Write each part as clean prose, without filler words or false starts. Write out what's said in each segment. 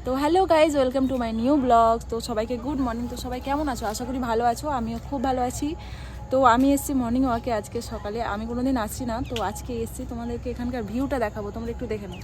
তো hello guys, welcome to my new blog. তো সবাইকে গুড মর্নিং। তো সবাই কেমন আছো? আশা করি ভালো আছো, আমিও খুব ভালো আছি। তো আমি এসেছি মর্নিং ওয়াকে আজকে সকালে। আমি কোনোদিন আসছি না, তো আজকে এসেছি, তোমাদেরকে এখানকার ভিউটা দেখাবো, তোমরা একটু দেখে নাও।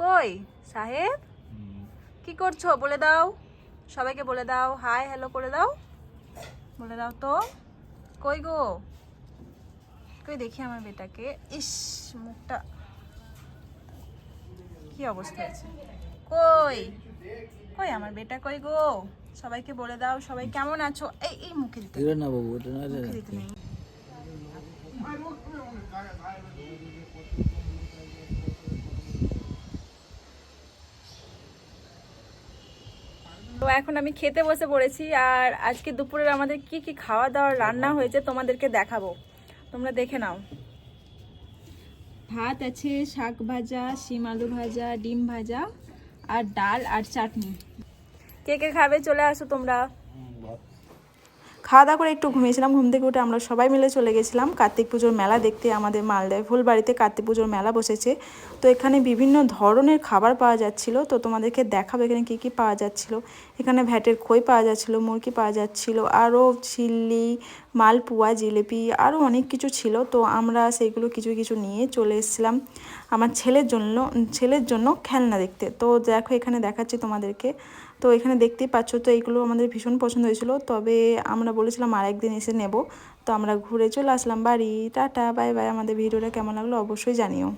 কই সাহেব, কি করছো? বলে দাও, সবাইকে বলে দাও, হাই হ্যালো করে দাও, বলে দাও তো। কই গো, কই দেখি আমার বেটাকে। ইস, মুখটা কি অবস্থা আছে। কই কই আমার বেটা, কই গো? সবাইকে বলে দাও, সবাই কেমন আছো। এই এই মুখে দিতে না বাবু, ওটা না মুখে দিতে নেই। তো এখন আমি খেতে বসে পড়েছি, আর আজকে দুপুরের আমাদের কি কি খাওয়া দাওয়ার রান্না হয়েছে তোমাদেরকে দেখাবো, তোমরা দেখে নাও। ভাত আছে, শাক ভাজা, শিম আলু ভাজা, ডিম ভাজা, আর ডাল আর চাটনি। কে কে খাবে চলে আসো তোমরা। খাওয়া দাওয়া করে একটু ঘুমিয়েছিলাম, ঘুম থেকে উঠে আমরা সবাই মিলে চলে গেছিলাম কার্তিক পুজোর মেলা দেখতে। আমাদের মালদায় ফুলবাড়িতে কার্তিক পুজোর মেলা বসেছে, তো এখানে বিভিন্ন ধরনের খাবার পাওয়া যাচ্ছিল। তো তোমাদেরকে দেখাবো এখানে কি কি পাওয়া যাচ্ছিল। এখানে ভ্যাটের খই পাওয়া যাচ্ছিল, মুরগি পাওয়া যাচ্ছিল, আরও চিল্লি, মালপোয়া, জিলিপি, আরও অনেক কিছু ছিল। তো আমরা সেইগুলো কিছু কিছু নিয়ে চলে এসেছিলাম আমার ছেলের জন্য খেলনা দেখতে। তো দেখো এখানে দেখাচ্ছি তোমাদেরকে। তো এখানে দেখতেই পাচ্ছ, তো এইগুলো আমাদের ভীষণ পছন্দ হয়েছিল, তবে আমরা বলেছিলাম আর একদিন এসে নেব। তো আমরা ঘুরে চলে আসলাম বাড়ি। Tata, bye bye. আমাদের ভিডিওটা কেমন লাগলো অবশ্যই জানিও।